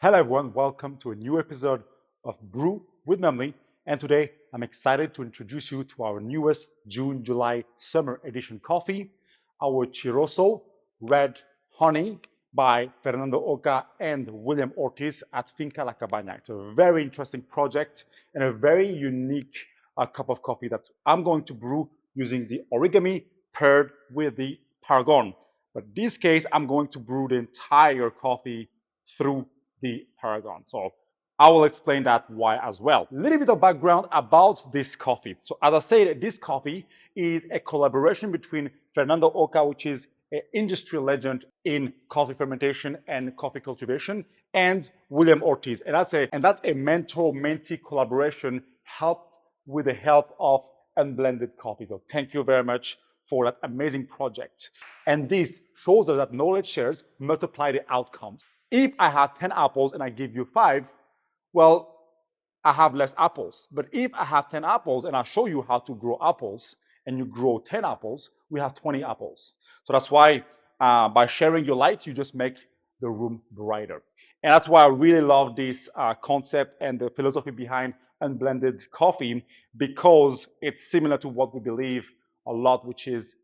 Hello everyone, welcome to a new episode of Brew with Memli. And today I'm excited to introduce you to our newest June-July summer edition coffee, our Chiroso Red Honey by Fernando and William Ortiz at Finca La Cabaña. It's a very interesting project and a very unique cup of coffee that I'm going to brew using the Origami paired with the PARAGON. But in this case, I'm going to brew the entire coffee through the PARAGON. So I will explain that why as well. A little bit of background about this coffee. So as I said, this coffee is a collaboration between Fernando, which is an industry legend in coffee fermentation and coffee cultivation, and William Ortiz. And that's a mentor-mentee collaboration helped with the help of unblended coffee. So thank you very much for that amazing project. And this shows us that knowledge shares multiply the outcomes. If I have 10 apples and I give you 5, well, I have less apples. But if I have 10 apples and I show you how to grow apples and you grow 10 apples, we have 20 apples. So that's why by sharing your light, you just make the room brighter. And that's why I really love this concept and the philosophy behind unblended coffee, because it's similar to what we believe a lot, which is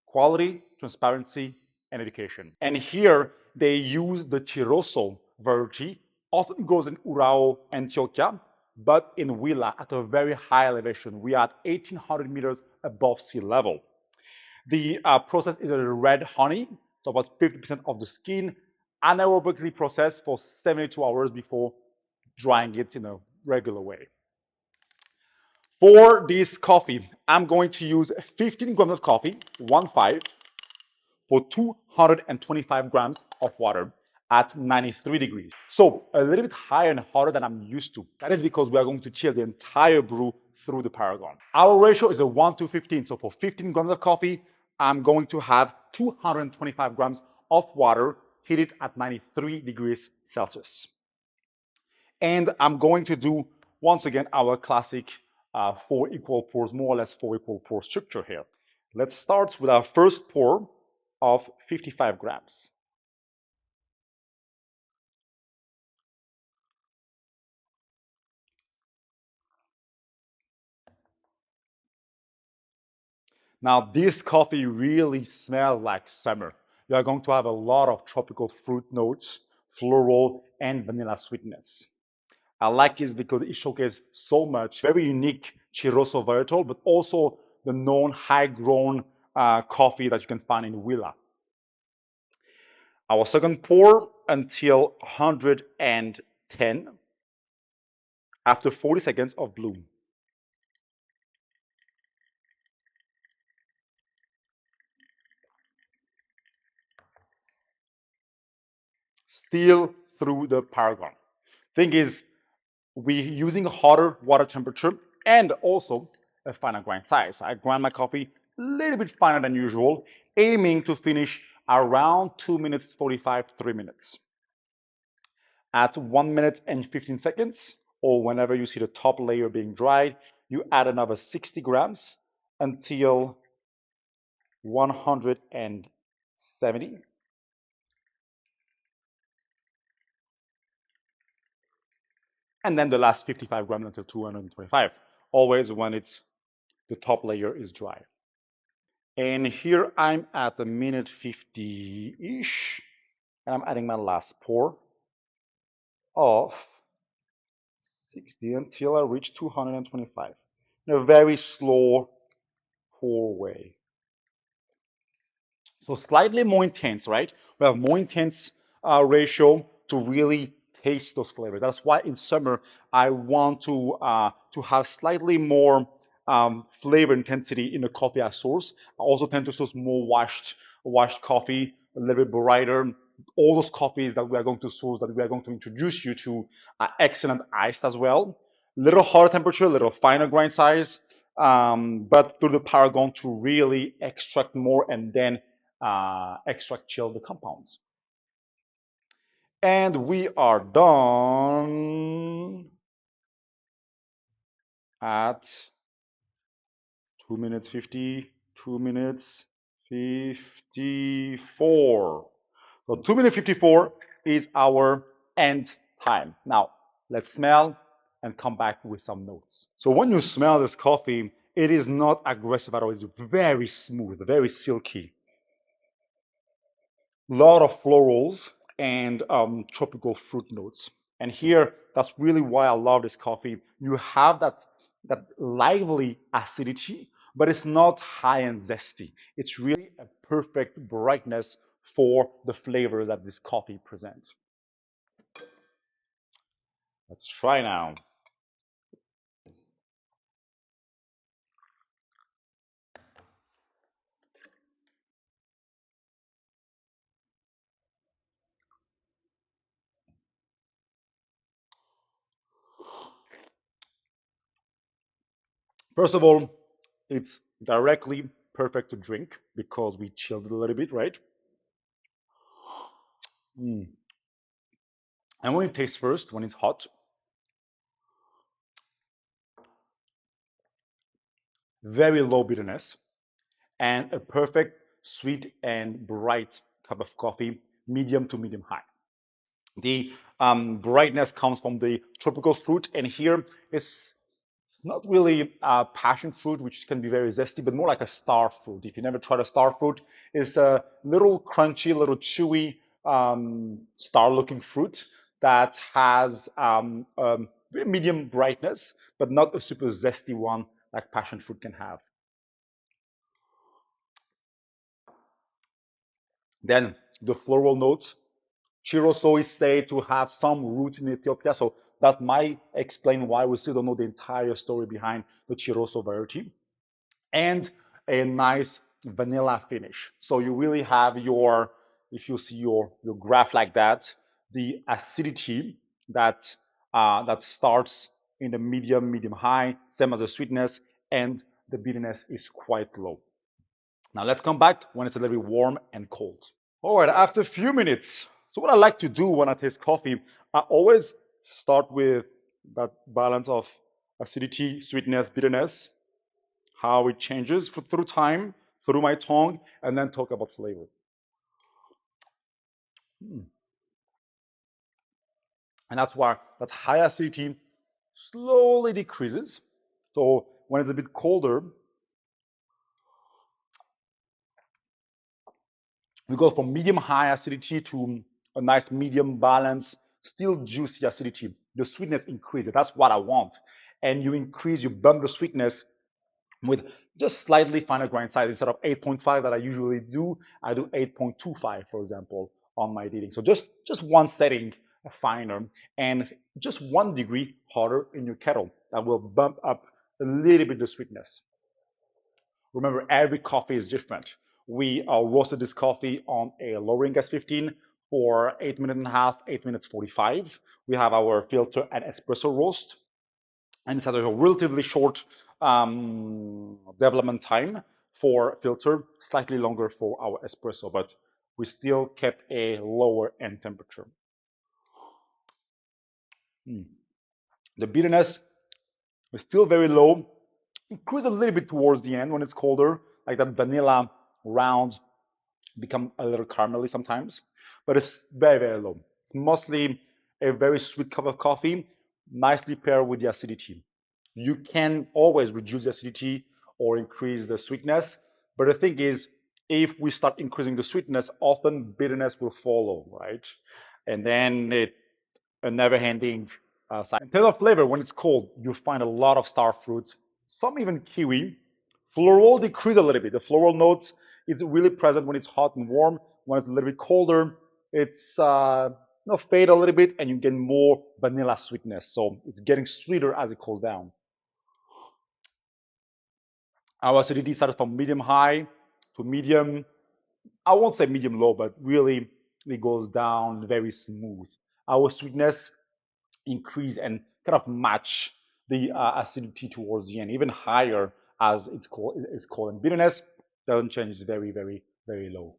quality, transparency, and education. And here they use the Chiroso variety, often grows in Urao, Antioquia, but in Huila at a very high elevation. We are at 1,800 meters above sea level. The process is a red honey, so about 50% of the skin, anaerobically processed for 72 hours before drying it in a regular way. For this coffee, I'm going to use 15 grams of coffee, 1.5, for 225 grams of water at 93 degrees. So a little bit higher and hotter than I'm used to. That is because we are going to chill the entire brew through the PARAGON. Our ratio is a 1:15. So for 15 grams of coffee, I'm going to have 225 grams of water heated at 93 degrees Celsius. And I'm going to do, once again, our classic 4 equal pours, more or less 4 equal pour structure here. Let's start with our first pour of 55 grams. Now, this coffee really smells like summer. You are going to have a lot of tropical fruit notes, floral, and vanilla sweetness. I like it because it showcases so much very unique Chiroso varietal, but also the known high-grown coffee that you can find in Huila. Our second pour until 110 after 40 seconds of bloom. Still through the PARAGON. Thing is, we're using hotter water temperature and also a finer grind size. I grind my coffee a little bit finer than usual, aiming to finish around 2 minutes 45, 3 minutes. At 1 minute and 15 seconds, or whenever you see the top layer being dried, you add another 60 grams until 170. And then the last 55 grams until 225, always when the top layer is dry. And here I'm at a minute 50-ish, and I'm adding my last pour of 60 until I reach 225 in a very slow pour way. So slightly more intense, right? We have more intense ratio to really taste those flavors. That's why in summer I want to have slightly more flavor intensity in the coffee I source. I also tend to source more washed coffee, a little bit brighter. All those coffees that we are going to source, that we are going to introduce you to, are excellent iced as well. Little hotter temperature, little finer grind size, but through the PARAGON to really extract more and then extract chill the compounds. And we are done at 2 minutes 50, 2 minutes 54. So 2 minutes 54 is our end time. Now, let's smell and come back with some notes. So when you smell this coffee, it is not aggressive at all. It's very smooth, very silky. A lot of florals and tropical fruit notes. And here, that's really why I love this coffee. You have that lively acidity, but it's not high and zesty. It's really a perfect brightness for the flavors that this coffee presents. Let's try now. First of all, it's directly perfect to drink because we chilled it a little bit, right? Mm. And when you taste first, when it's hot, very low bitterness, and a perfect sweet and bright cup of coffee, medium to medium high. The brightness comes from the tropical fruit, and here it's not really passion fruit, which can be very zesty, but more like a star fruit. If you never tried a star fruit, it's a little crunchy, little chewy, star-looking fruit that has very medium brightness, but not a super zesty one like passion fruit can have. Then the floral notes. Chiroso is said to have some roots in Ethiopia, so that might explain why we still don't know the entire story behind the Chiroso variety. And a nice vanilla finish. So you really have your, if you see your graph like that, the acidity that starts in the medium high, same as the sweetness, and the bitterness is quite low. Now let's come back when it's a little bit warm and cold. All right, after a few minutes. So what I like to do when I taste coffee, I always start with that balance of acidity, sweetness, bitterness, how it changes through time, through my tongue, and then talk about flavor. Mm. And that's why that high acidity slowly decreases. So when it's a bit colder, we go from medium high acidity to a nice medium balance, still juicy acidity. The sweetness increases. That's what I want. And you bump the sweetness with just slightly finer grind size. Instead of 8.5 that I usually do, I do 8.25, for example, on my dating. So just one setting finer and just 1 degree hotter in your kettle. That will bump up a little bit the sweetness. Remember, every coffee is different. We roasted this coffee on a lowering gas 15 for 8 minutes and a half, 8 minutes 45. We have our filter and espresso roast, and it has a relatively short development time for filter, slightly longer for our espresso, but we still kept a lower end temperature. The bitterness is still very low. Increase a little bit towards the end when it's colder, like that vanilla round become a little caramelly sometimes, but it's very low. It's mostly a very sweet cup of coffee, nicely paired with the acidity. You can always reduce the acidity or increase the sweetness, but the thing is, if we start increasing the sweetness, often bitterness will follow, right? And then a never-ending cycle. In terms of flavor, when it's cold, you find a lot of star fruits, some even kiwi. Floral decrease a little bit. The floral notes, it's really present when it's hot and warm. When it's a little bit colder, it's fade a little bit, and you get more vanilla sweetness. So it's getting sweeter as it cools down. Our acidity starts from medium high to medium. I won't say medium low, but really it goes down very smooth. Our sweetness increase and kind of match the acidity towards the end, even higher as it's called. And bitterness doesn't change; it's very low.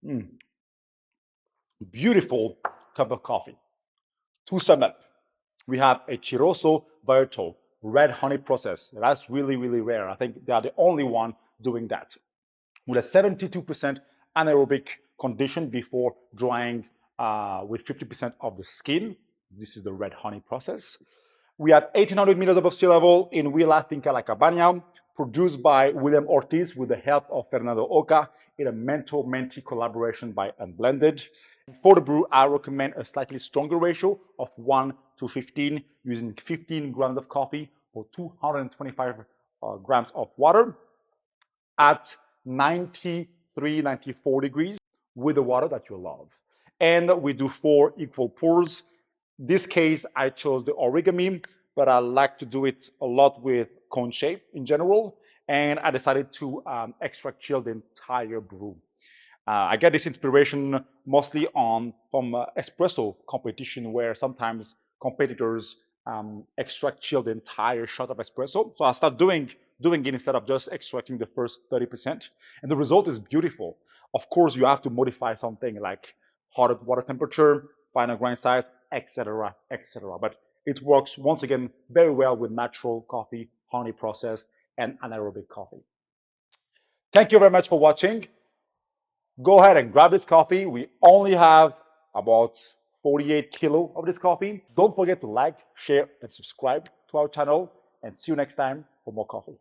Mm. Beautiful cup of coffee. To sum up, we have a Chiroso Virtual red honey process. That's really rare. I think they are the only one doing that with a 72% anaerobic condition before drying with 50% of the skin. This is the red honey process. We had 1800 meters above sea level in Villa Finca La Cabaña, produced by William Ortiz with the help of Fernando in a mentor-mentee collaboration by Unblended. For the brew, I recommend a slightly stronger ratio of 1 to 15, using 15 grams of coffee or 225 grams of water at 93, 94 degrees with the water that you love. And we do 4 equal pours. This case, I chose the Origami, but I like to do it a lot with cone shape in general. And I decided to extra chill the entire brew. I get this inspiration mostly from espresso competition, where sometimes competitors extract chill the entire shot of espresso. So I start doing it instead of just extracting the first 30%, and the result is beautiful. Of course, you have to modify something like hotter water temperature, final grind size, etc., etc. But it works once again very well with natural coffee, honey processed, and anaerobic coffee. Thank you very much for watching. Go ahead and grab this coffee. We only have about 48 kilo of this coffee. Don't forget to like, share, and subscribe to our channel. And see you next time for more coffee.